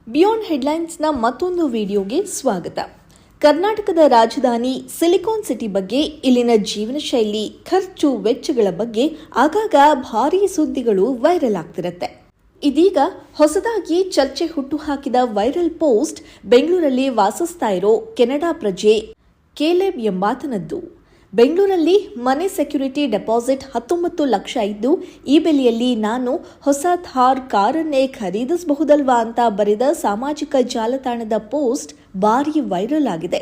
Beyond ಹೆಡ್ಲೈನ್ಸ್ನ ಮತ್ತೊಂದು ವಿಡಿಯೋಗೆ ಸ್ವಾಗತ. ಕರ್ನಾಟಕದ ರಾಜಧಾನಿ ಸಿಲಿಕಾನ್ ಸಿಟಿ ಬಗ್ಗೆ, ಇಲ್ಲಿನ ಜೀವನ ಶೈಲಿ, ಖರ್ಚು ವೆಚ್ಚಗಳ ಬಗ್ಗೆ ಆಗಾಗ ಭಾರೀ ಸುದ್ದಿಗಳು ವೈರಲ್ ಆಗ್ತಿರುತ್ತೆ. ಇದೀಗ ಹೊಸದಾಗಿ ಚರ್ಚೆ ಹುಟ್ಟುಹಾಕಿದ ವೈರಲ್ ಪೋಸ್ಟ್ ಬೆಂಗಳೂರಲ್ಲಿ ವಾಸಿಸ್ತಾ ಇರೋ ಕೆನಡಾ ಪ್ರಜೆ ಕೇಲೆಬ್ ಎಂಬಾತನದ್ದು. ಬೆಂಗಳೂರಲ್ಲಿ ಮನೆ ಸೆಕ್ಯೂರಿಟಿ ಡೆಪಾಸಿಟ್ 19 ಲಕ್ಷ ಇದ್ದು, ಈ ಬೆಲೆಯಲ್ಲಿ ನಾನು ಹೊಸ ಥಾರ್ ಕಾರನ್ನೇ ಖರೀದಿಸಬಹುದಲ್ವಾ ಅಂತ ಬರೆದ ಸಾಮಾಜಿಕ ಜಾಲತಾಣದ ಪೋಸ್ಟ್ ಭಾರೀ ವೈರಲ್ ಆಗಿದೆ.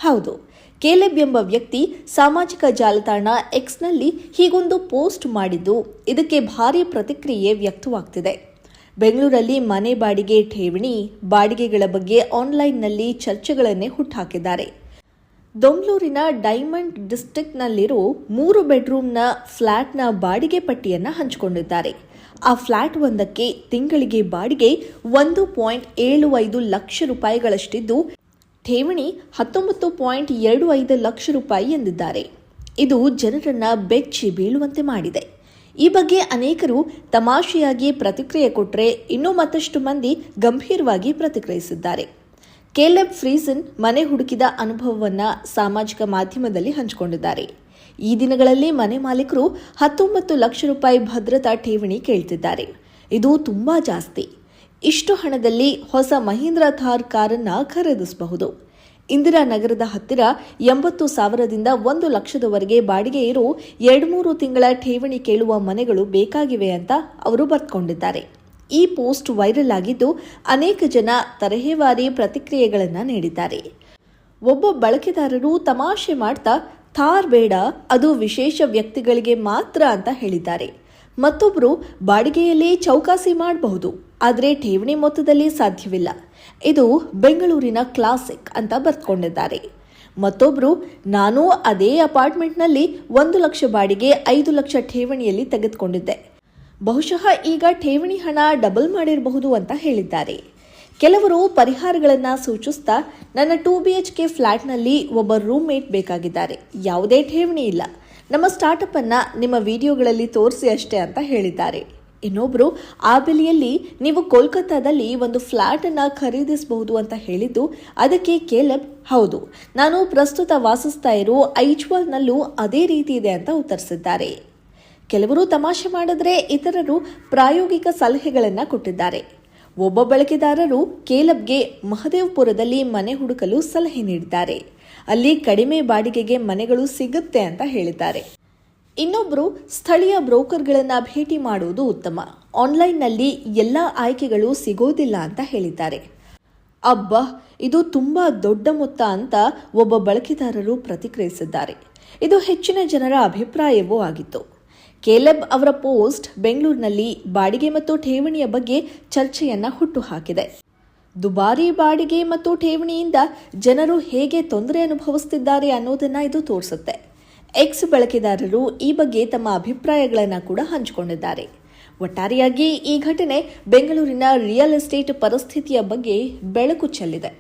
ಹೌದು, ಕೇಲೆಬ್ ಎಂಬ ವ್ಯಕ್ತಿ ಸಾಮಾಜಿಕ ಜಾಲತಾಣ ಎಕ್ಸ್ನಲ್ಲಿ ಹೀಗೊಂದು ಪೋಸ್ಟ್ ಮಾಡಿದ್ದು, ಇದಕ್ಕೆ ಭಾರೀ ಪ್ರತಿಕ್ರಿಯೆ ವ್ಯಕ್ತವಾಗ್ತಿದೆ. ಬೆಂಗಳೂರಲ್ಲಿ ಮನೆ ಬಾಡಿಗೆ, ಠೇವಣಿ, ಬಾಡಿಗೆಗಳ ಬಗ್ಗೆ ಆನ್ಲೈನ್ನಲ್ಲಿ ಚರ್ಚೆಗಳನ್ನೇ ಹುಟ್ಟುಹಾಕಿದ್ದಾರೆ. ದೊಂಗಳೂರಿನ ಡೈಮಂಡ್ ಡಿಸ್ಟ್ರಿಕ್ಟ್ನಲ್ಲಿರೋ 3 ಬೆಡ್ರೂಮ್ನ ಫ್ಲ್ಯಾಟ್ನ ಬಾಡಿಗೆ ಪಟ್ಟಿಯನ್ನು ಹಂಚಿಕೊಂಡಿದ್ದಾರೆ. ಆ ಫ್ಲ್ಯಾಟ್ ಒಂದಕ್ಕೆ ತಿಂಗಳಿಗೆ ಬಾಡಿಗೆ 1.75 ಲಕ್ಷ ರೂಪಾಯಿಗಳಷ್ಟಿದ್ದು, ಠೇವಣಿ 19.25 ಲಕ್ಷ ರೂಪಾಯಿ ಎಂದಿದ್ದಾರೆ. ಇದು ಜನರನ್ನ ಬೆಚ್ಚಿ ಬೀಳುವಂತೆ ಮಾಡಿದೆ. ಈ ಬಗ್ಗೆ ಅನೇಕರು ತಮಾಷೆಯಾಗಿ ಪ್ರತಿಕ್ರಿಯೆ ಕೊಟ್ಟರೆ, ಇನ್ನೂ ಮತ್ತಷ್ಟು ಮಂದಿ ಗಂಭೀರವಾಗಿ ಪ್ರತಿಕ್ರಿಯಿಸಿದ್ದಾರೆ. ಕೇಲೆಬ್ ಫ್ರೀಸನ್ ಮನೆ ಹುಡುಕಿದ ಅನುಭವವನ್ನು ಸಾಮಾಜಿಕ ಮಾಧ್ಯಮದಲ್ಲಿ ಹಂಚಿಕೊಂಡಿದ್ದಾರೆ. ಈ ದಿನಗಳಲ್ಲಿ ಮನೆ ಮಾಲೀಕರು 19 ಲಕ್ಷ ರೂಪಾಯಿ ಭದ್ರತಾ ಠೇವಣಿ ಕೇಳ್ತಿದ್ದಾರೆ. ಇದು ತುಂಬಾ ಜಾಸ್ತಿ. ಇಷ್ಟು ಹಣದಲ್ಲಿ ಹೊಸ ಮಹೀಂದ್ರ ಥಾರ್ ಕಾರನ್ನು ಖರೀದಿಸಬಹುದು. ಇಂದಿರಾನಗರದ ಹತ್ತಿರ 80,000ದಿಂದ 1 ಲಕ್ಷದವರೆಗೆ ಬಾಡಿಗೆ ಇರೋ 2-3 ತಿಂಗಳ ಠೇವಣಿ ಕೇಳುವ ಮನೆಗಳು ಬೇಕಾಗಿವೆ ಅಂತ ಅವರು ಬರ್ಕೊಂಡಿದ್ದಾರೆ. ಈ ಪೋಸ್ಟ್ ವೈರಲ್ ಆಗಿದ್ದು, ಅನೇಕ ಜನ ತರಹೇವಾರಿ ಪ್ರತಿಕ್ರಿಯೆಗಳನ್ನು ನೀಡಿದ್ದಾರೆ. ಒಬ್ಬ ಬಳಕೆದಾರರು ತಮಾಷೆ ಮಾಡ್ತಾ ಥಾರ್ ಬೇಡ, ಅದು ವಿಶೇಷ ವ್ಯಕ್ತಿಗಳಿಗೆ ಮಾತ್ರ ಅಂತ ಹೇಳಿದ್ದಾರೆ. ಮತ್ತೊಬ್ಬರು ಬಾಡಿಗೆಯಲ್ಲಿ ಚೌಕಾಸಿ ಮಾಡಬಹುದು, ಆದರೆ ಠೇವಣಿ ಮೊತ್ತದಲ್ಲಿ ಸಾಧ್ಯವಿಲ್ಲ, ಇದು ಬೆಂಗಳೂರಿನ ಕ್ಲಾಸಿಕ್ ಅಂತ ಬರ್ಕೊಂಡಿದ್ದಾರೆ. ಮತ್ತೊಬ್ಬರು, ನಾನು ಅದೇ ಅಪಾರ್ಟ್ಮೆಂಟ್ನಲ್ಲಿ 1 ಲಕ್ಷ ಬಾಡಿಗೆ 5 ಲಕ್ಷ ಠೇವಣಿಯಲ್ಲಿ ತೆಗೆದುಕೊಂಡಿದ್ದೆ, ಬಹುಶಃ ಈಗ ಠೇವಣಿ ಹಣ ಡಬಲ್ ಮಾಡಿರಬಹುದು ಅಂತ ಹೇಳಿದ್ದಾರೆ. ಕೆಲವರು ಪರಿಹಾರಗಳನ್ನು ಸೂಚಿಸ್ತಾ, ನನ್ನ 2 BHK ಫ್ಲ್ಯಾಟ್ನಲ್ಲಿ ಒಬ್ಬ ರೂಮ್ಮೇಟ್ ಬೇಕಾಗಿದ್ದಾರೆ, ಯಾವುದೇ ಠೇವಣಿ ಇಲ್ಲ, ನಮ್ಮ ಸ್ಟಾರ್ಟಪ್ ಅನ್ನ ನಿಮ್ಮ ವಿಡಿಯೋಗಳಲ್ಲಿ ತೋರಿಸಿ ಅಷ್ಟೇ ಅಂತ ಹೇಳಿದ್ದಾರೆ. ಇನ್ನೊಬ್ರು, ಆ ಬೆಲೆಯಲ್ಲಿ ನೀವು ಕೋಲ್ಕತ್ತಾದಲ್ಲಿ ಒಂದು ಫ್ಲ್ಯಾಟ್ ಅನ್ನ ಖರೀದಿಸಬಹುದು ಅಂತ ಹೇಳಿದ್ದು, ಅದಕ್ಕೆ ಕೇಲೆಬ್, ಹೌದು, ನಾನು ಪ್ರಸ್ತುತ ವಾಸಿಸ್ತಾ ಇರೋ ಐಜ್ವಾಲ್ನಲ್ಲೂ ಅದೇ ರೀತಿ ಇದೆ ಅಂತ ಉತ್ತರಿಸಿದ್ದಾರೆ. ಕೆಲವರು ತಮಾಷೆ ಮಾಡಿದ್ರೆ, ಇತರರು ಪ್ರಾಯೋಗಿಕ ಸಲಹೆಗಳನ್ನು ಕೊಟ್ಟಿದ್ದಾರೆ. ಒಬ್ಬ ಬಳಕೆದಾರರು ಕೇಲೆಬ್ಗೆ ಮಹದೇವಪುರದಲ್ಲಿ ಮನೆ ಹುಡುಕಲು ಸಲಹೆ ನೀಡಿದ್ದಾರೆ. ಅಲ್ಲಿ ಕಡಿಮೆ ಬಾಡಿಗೆಗೆ ಮನೆಗಳು ಸಿಗುತ್ತೆ ಅಂತ ಹೇಳಿದ್ದಾರೆ. ಇನ್ನೊಬ್ಬರು, ಸ್ಥಳೀಯ ಬ್ರೋಕರ್ಗಳನ್ನು ಭೇಟಿ ಮಾಡುವುದು ಉತ್ತಮ, ಆನ್ಲೈನ್ನಲ್ಲಿ ಎಲ್ಲ ಆಯ್ಕೆಗಳು ಸಿಗೋದಿಲ್ಲ ಅಂತ ಹೇಳಿದ್ದಾರೆ. ಅಬ್ಬಾ, ಇದು ತುಂಬಾ ದೊಡ್ಡ ಮೊತ್ತ ಅಂತ ಒಬ್ಬ ಬಳಕೆದಾರರು ಪ್ರತಿಕ್ರಿಯಿಸಿದ್ದಾರೆ. ಇದು ಹೆಚ್ಚಿನ ಜನರ ಅಭಿಪ್ರಾಯವೂ ಆಗಿತ್ತು. ಕೇಲೆಬ್ ಅವರ ಪೋಸ್ಟ್ ಬೆಂಗಳೂರಿನಲ್ಲಿ ಬಾಡಿಗೆ ಮತ್ತು ಠೇವಣಿಯ ಬಗ್ಗೆ ಚರ್ಚೆಯನ್ನ ಹುಟ್ಟುಹಾಕಿದೆ. ದುಬಾರಿ ಬಾಡಿಗೆ ಮತ್ತು ಠೇವಣಿಯಿಂದ ಜನರು ಹೇಗೆ ತೊಂದರೆ ಅನುಭವಿಸುತ್ತಿದ್ದಾರೆ ಅನ್ನೋದನ್ನ ಇದು ತೋರಿಸುತ್ತೆ. ಎಕ್ಸ್ ಬಳಕೆದಾರರು ಈ ಬಗ್ಗೆ ತಮ್ಮ ಅಭಿಪ್ರಾಯಗಳನ್ನು ಕೂಡ ಹಂಚಿಕೊಂಡಿದ್ದಾರೆ. ಒಟ್ಟಾರೆಯಾಗಿ ಈ ಘಟನೆ ಬೆಂಗಳೂರಿನ ರಿಯಲ್ ಎಸ್ಟೇಟ್ ಪರಿಸ್ಥಿತಿಯ ಬಗ್ಗೆ ಬೆಳಕು ಚೆಲ್ಲಿದೆ.